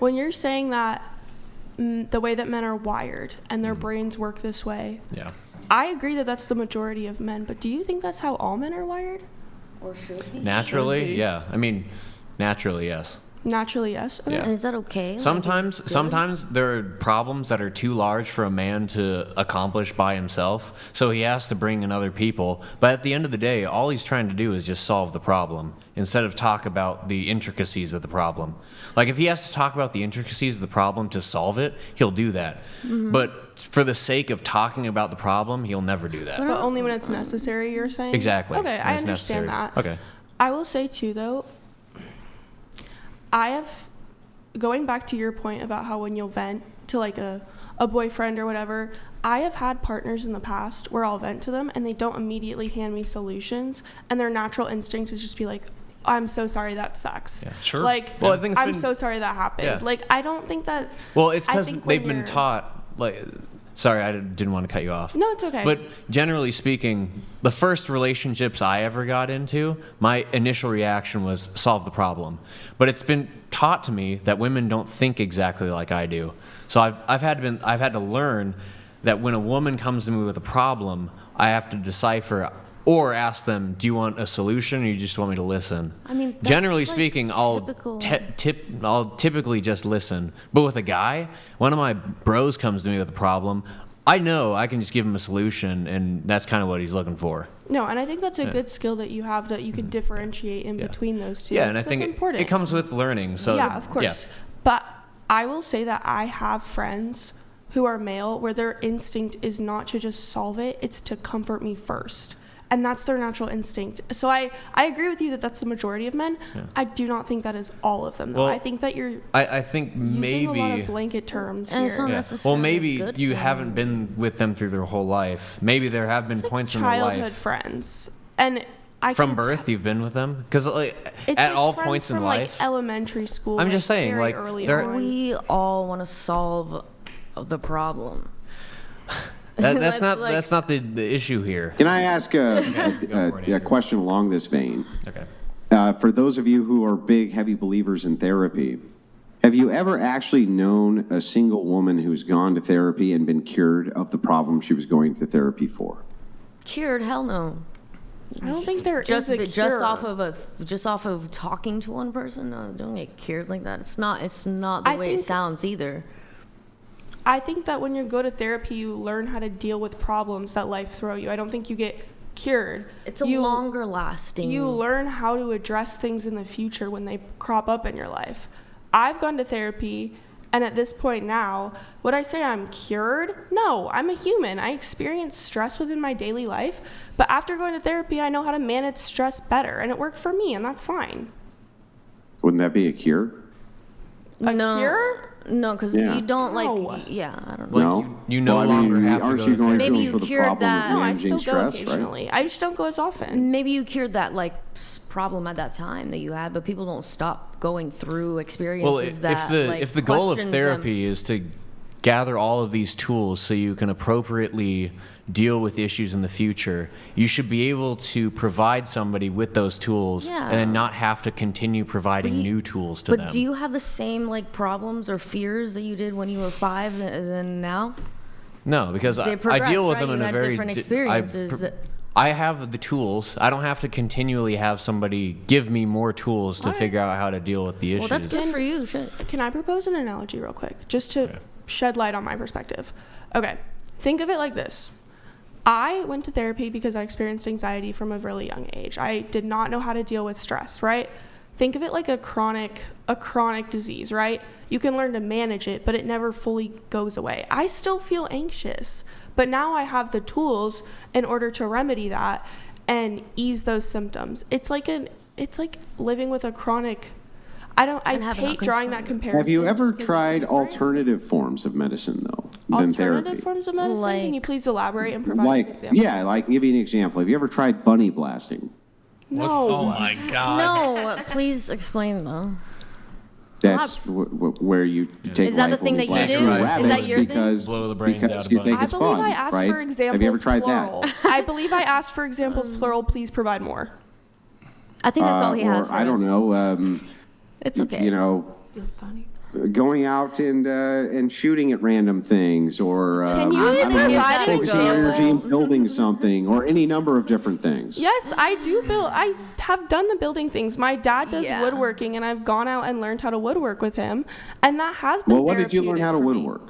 when you're saying that the way that men are wired and their brains work this way, I agree that that's the majority of men, but do you think that's how all men are wired? Or should be? Naturally, yeah. I mean, naturally, yes. Naturally, yes. Okay. Yeah. And is that okay? Sometimes there are problems that are too large for a man to accomplish by himself, so he has to bring in other people. But at the end of the day, all he's trying to do is just solve the problem instead of talk about the intricacies of the problem. Like, if he has to talk about the intricacies of the problem to solve it, he'll do that. Mm-hmm. But for the sake of talking about the problem, he'll never do that. But only when it's necessary, you're saying? Exactly. Okay, I understand that. Okay. I will say, too, though, going back to your point about how when you'll vent to, like, a boyfriend or whatever, I have had partners in the past where I'll vent to them and they don't immediately hand me solutions, and their natural instinct is just be like, I'm so sorry, that sucks. Yeah, sure. Like, well, I think I'm so sorry that happened. Yeah. Like, I don't think that... Well, it's because they've been taught, like... Sorry, I didn't want to cut you off. No, it's okay. But generally speaking, the first relationships I ever got into, my initial reaction was solve the problem. But it's been taught to me that women don't think exactly like I do. So I've had to learn that when a woman comes to me with a problem, I have to decipher or ask them, do you want a solution or you just want me to listen? I mean, generally speaking, I'll typically just listen. But with a guy, one of my bros comes to me with a problem, I know I can just give him a solution, and that's kind of what he's looking for. No, and I think that's a good skill that you have, that you can differentiate in between those two. Yeah, and I think it comes with learning. So yeah, of course. Yeah. But I will say that I have friends who are male where their instinct is not to just solve it, it's to comfort me first. And that's their natural instinct. So I agree with you that that's the majority of men. Yeah. I do not think that is all of them, though. Well, I think that you're I think maybe using a lot of blanket terms and here. It's not necessarily well, maybe good you haven't been with them through their whole life. Maybe there have been points in their life. Childhood friends. And from birth, you've been with them? Because at all points in life. Like elementary school. I'm just saying, like, we all want to solve the problem. That's not the issue here. Can I ask a question along this vein? Okay. For those of you who are big, heavy believers in therapy, have you ever actually known a single woman who's gone to therapy and been cured of the problem she was going to therapy for? Cured? Hell no. I don't think there is a cure. Just off of talking to one person? No, don't get cured like that. It's not the way it sounds either. I think that when you go to therapy, you learn how to deal with problems that life throw you. I don't think you get cured. It's longer lasting. You learn how to address things in the future when they crop up in your life. I've gone to therapy, and at this point now, would I say I'm cured? No, I'm a human. I experience stress within my daily life, but after going to therapy, I know how to manage stress better, and it worked for me, and that's fine. Wouldn't that be a cure? A cure? No, because you don't I don't know. Like you no longer have to go to therapy. Maybe you cured that. No, I still go occasionally. Right? I just don't go as often. Maybe you cured that problem at that time that you had, but people don't stop going through experiences if the goal of therapy is to gather all of these tools so you can appropriately deal with issues in the future, you should be able to provide somebody with those tools and then not have to continue providing new tools to them. But do you have the same problems or fears that you did when you were 5 than now? No, because I deal with them in a very different experiences. I have the tools. I don't have to continually have somebody give me more tools to figure out how to deal with the issues. Well, that's good for you. Can I propose an analogy real quick, just to shed light on my perspective? Okay, think of it like this. I went to therapy because I experienced anxiety from a really young age. I did not know how to deal with stress, right? Think of it like a chronic disease, right? You can learn to manage it, but it never fully goes away. I still feel anxious, but now I have the tools in order to remedy that and ease those symptoms. It's like living with a chronic. I hate drawing that comparison. Have you ever tried alternative forms of medicine, though, than therapy? Alternative forms of medicine? Can you please elaborate and provide some examples? Yeah, I can give you an example. Have you ever tried bunny blasting? No. Oh, my God. No, please explain, though. That's where you take. Is that the thing that you do? Is that your thing? Blow the brains out of you think I it's believe fun, I asked right? for examples. Have you ever tried plural. that? I believe I asked for examples plural. Please provide more. I think that's all he has for I don't us. know. It's okay. You know, going out and shooting at random things, or Can you provide an focusing your energy example? in building something, or any number of different things. Yes, I do build. I have done the building things. My dad does woodworking, and I've gone out and learned how to woodwork with him, and that has been. Well, what did you learn how to therapeutic for me. woodwork?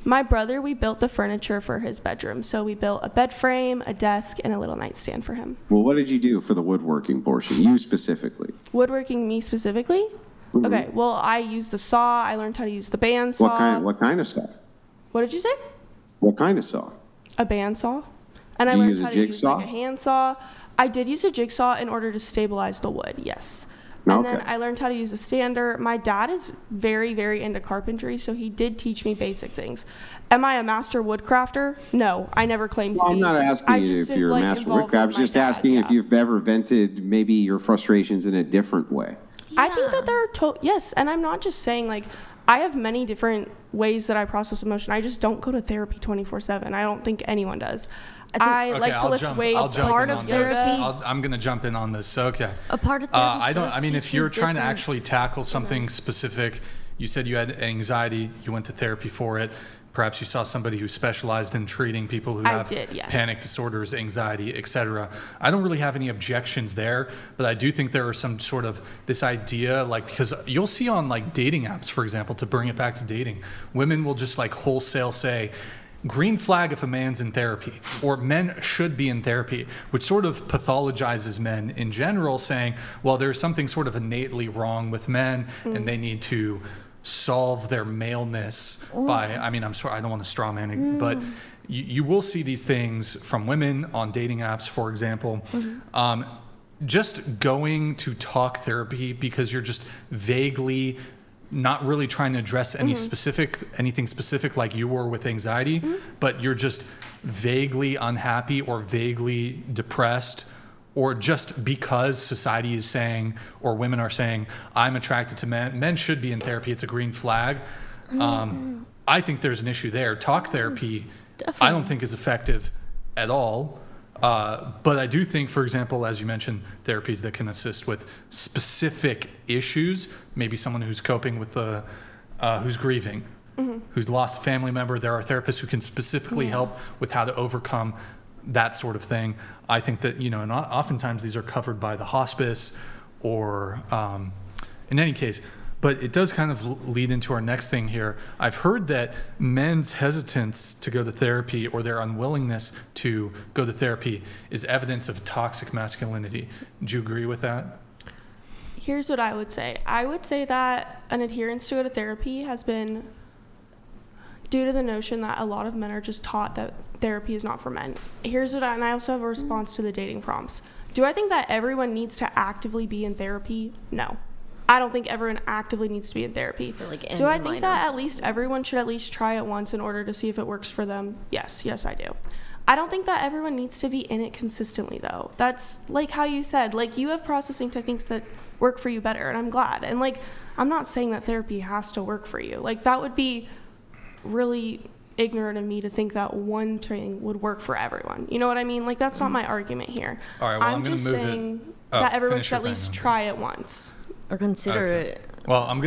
My brother, we built the furniture for his bedroom. So we built a bed frame, a desk, and a little nightstand for him. Well, what did you do for the woodworking portion, you specifically? Woodworking, me specifically? Mhm. Okay, well, I used the saw. I learned how to use the bandsaw. What kind of saw? What did you say? What kind of saw? A bandsaw. And I Did you learned use a how to use jigsaw? like a handsaw. I did use a jigsaw in order to stabilize the wood, yes. And then Okay. I learned how to use a stander. My dad is very, very into carpentry, so he did teach me basic things. Am I a master woodcrafter? No, I never claimed Well, to I'm be. not I asking you just if did, you're a like, master involved woodcrafter. I with was my just dad, asking if yeah. you've ever vented maybe your frustrations in a different way. I think that there are yes, and I'm not just saying like I have many different ways that I process emotion. I just don't go to therapy 24/7. I don't think anyone does. I Okay, like to I'll lift jump, weights. I'll jump part in of on this. therapy. I'm going to jump in on this. Okay. A part of therapy. I mean, if you're trying to different- actually tackle something specific, you said you had anxiety, you went to therapy for it. Perhaps you saw somebody who specialized in treating people who I have did, yes. panic disorders, anxiety, etc. I don't really have any objections there, but I do think there are some sort of this idea, like, because you'll see on like dating apps, for example, to bring it back to dating, women will just like wholesale say, green flag if a man's in therapy, or men should be in therapy, which sort of pathologizes men in general, saying, well, there's something sort of innately wrong with men and they need to solve their maleness by, I mean, I'm sorry, I don't want to straw man it, but you will see these things from women on dating apps, for example. Just going to talk therapy because you're just vaguely not really trying to address anything specific like you were with anxiety, but you're just vaguely unhappy or vaguely depressed, or just because society is saying, or women are saying, I'm attracted to men, men should be in therapy, it's a green flag. I think there's an issue there. Talk therapy, I don't think is effective at all. But I do think, for example, as you mentioned, therapies that can assist with specific issues, maybe someone who's coping with who's grieving, who's lost a family member. There are therapists who can specifically help with how to overcome that sort of thing. I think that, and oftentimes these are covered by the hospice or in any case. But it does kind of lead into our next thing here. I've heard that men's hesitance to go to therapy or their unwillingness to go to therapy is evidence of toxic masculinity. Do you agree with that? Here's what I would say. I would say that an adherence to go to therapy has been due to the notion that a lot of men are just taught that therapy is not for men. And I also have a response to the dating prompts. Do I think that everyone needs to actively be in therapy? No. I don't think everyone actively needs to be in therapy. Do I think that at least everyone should at least try it once in order to see if it works for them? Yes, I do. I don't think that everyone needs to be in it consistently, though. That's like how you said, like, you have processing techniques that work for you better, and I'm glad. And like, I'm not saying that therapy has to work for you. Like, that would be really ignorant of me to think that one thing would work for everyone. You know what I mean? Like, that's not my argument here. All right, well, I'm just gonna move it. saying that everyone Finish should at your least thing. try it once. Or consider it. Well, I'm going